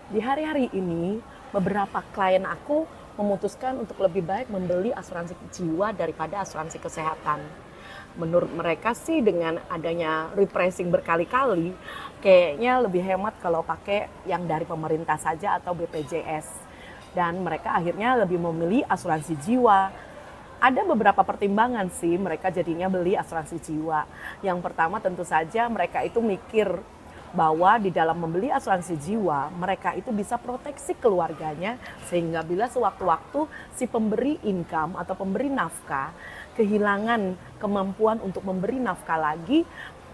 Di hari-hari ini, beberapa klien aku memutuskan untuk lebih baik membeli asuransi jiwa daripada asuransi kesehatan. Menurut mereka sih dengan adanya repricing berkali-kali, kayaknya lebih hemat kalau pakai yang dari pemerintah saja atau BPJS. Dan mereka akhirnya lebih memilih asuransi jiwa. Ada beberapa pertimbangan sih mereka jadinya beli asuransi jiwa. Yang pertama tentu saja mereka itu mikir bahwa di dalam membeli asuransi jiwa mereka itu bisa proteksi keluarganya sehingga bila sewaktu-waktu si pemberi income atau pemberi nafkah kehilangan kemampuan untuk memberi nafkah lagi,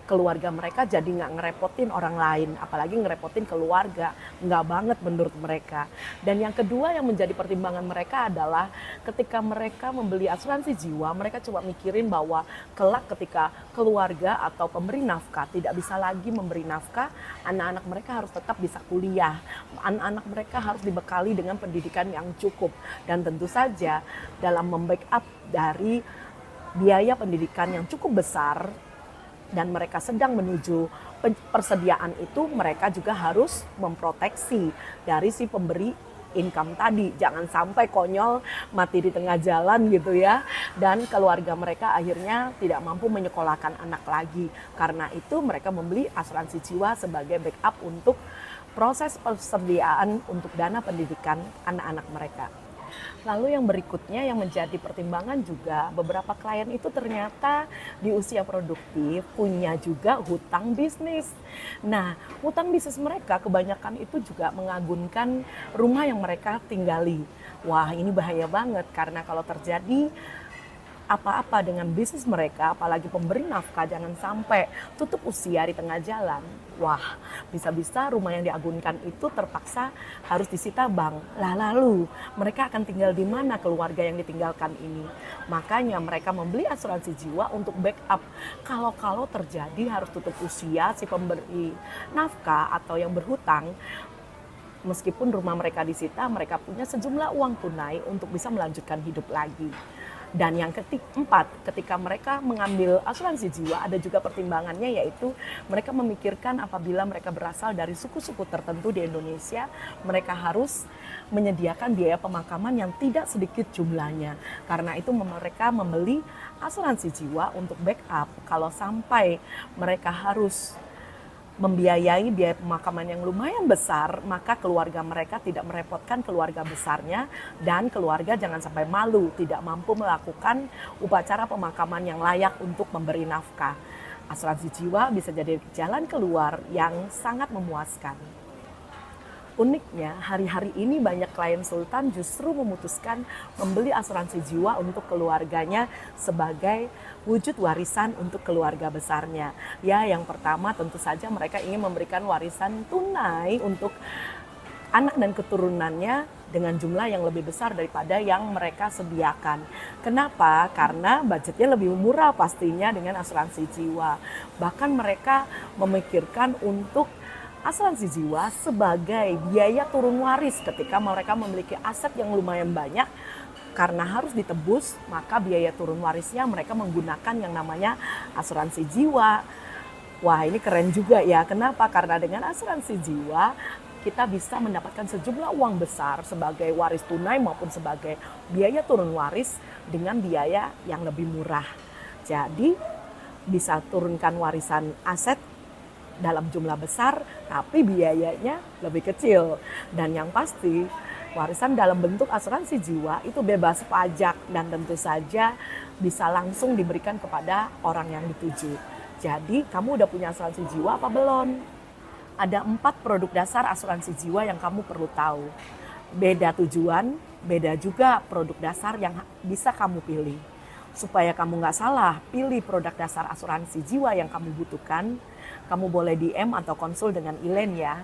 keluarga mereka jadi nggak ngerepotin orang lain, apalagi ngerepotin keluarga, nggak banget menurut mereka. Dan yang kedua yang menjadi pertimbangan mereka adalah ketika mereka membeli asuransi jiwa, mereka coba mikirin bahwa kelak ketika keluarga atau pemberi nafkah tidak bisa lagi memberi nafkah, anak-anak mereka harus tetap bisa kuliah, anak-anak mereka harus dibekali dengan pendidikan yang cukup. Dan tentu saja dalam membackup dari biaya pendidikan yang cukup besar, dan mereka sedang menuju persediaan itu, mereka juga harus memproteksi dari si pemberi income tadi. Jangan sampai konyol mati di tengah jalan gitu ya. Dan keluarga mereka akhirnya tidak mampu menyekolahkan anak lagi. Karena itu mereka membeli asuransi jiwa sebagai backup untuk proses persediaan untuk dana pendidikan anak-anak mereka. Lalu yang berikutnya yang menjadi pertimbangan juga, beberapa klien itu ternyata di usia produktif punya juga hutang bisnis. Nah, hutang bisnis mereka kebanyakan itu juga mengagunkan rumah yang mereka tinggali. Wah, ini bahaya banget karena kalau terjadi apa-apa dengan bisnis mereka, apalagi pemberi nafkah, jangan sampai tutup usia di tengah jalan. Wah, bisa-bisa rumah yang diagunkan itu terpaksa harus disita bank. Lah lalu, mereka akan tinggal di mana keluarga yang ditinggalkan ini? Makanya mereka membeli asuransi jiwa untuk backup. Kalau terjadi harus tutup usia si pemberi nafkah atau yang berhutang, meskipun rumah mereka disita, mereka punya sejumlah uang tunai untuk bisa melanjutkan hidup lagi. Dan yang keempat, ketika mereka mengambil asuransi jiwa, ada juga pertimbangannya, yaitu mereka memikirkan apabila mereka berasal dari suku-suku tertentu di Indonesia, mereka harus menyediakan biaya pemakaman yang tidak sedikit jumlahnya. Karena itu mereka membeli asuransi jiwa untuk backup kalau sampai mereka harus membiayai biaya pemakaman yang lumayan besar, maka keluarga mereka tidak merepotkan keluarga besarnya, dan keluarga jangan sampai malu tidak mampu melakukan upacara pemakaman yang layak untuk memberi nafkah. Asuransi jiwa bisa jadi jalan keluar yang sangat memuaskan. Uniknya, hari-hari ini banyak klien Sultan justru memutuskan membeli asuransi jiwa untuk keluarganya sebagai wujud warisan untuk keluarga besarnya. Ya, yang pertama tentu saja mereka ingin memberikan warisan tunai untuk anak dan keturunannya dengan jumlah yang lebih besar daripada yang mereka sediakan. Kenapa? Karena budgetnya lebih murah pastinya dengan asuransi jiwa. Bahkan mereka memikirkan untuk asuransi jiwa sebagai biaya turun waris ketika mereka memiliki aset yang lumayan banyak. Karena harus ditebus, maka biaya turun warisnya mereka menggunakan yang namanya asuransi jiwa. Wah, ini keren juga ya. Kenapa? Karena dengan asuransi jiwa kita bisa mendapatkan sejumlah uang besar sebagai waris tunai maupun sebagai biaya turun waris dengan biaya yang lebih murah. Jadi bisa turunkan warisan aset dalam jumlah besar, tapi biayanya lebih kecil. Dan yang pasti, warisan dalam bentuk asuransi jiwa itu bebas pajak dan tentu saja bisa langsung diberikan kepada orang yang dituju. Jadi, kamu udah punya asuransi jiwa apa belum? Ada 4 produk dasar asuransi jiwa yang kamu perlu tahu. Beda tujuan, beda juga produk dasar yang bisa kamu pilih. Supaya kamu nggak salah pilih produk dasar asuransi jiwa yang kamu butuhkan, kamu boleh DM atau konsul dengan Ilen ya.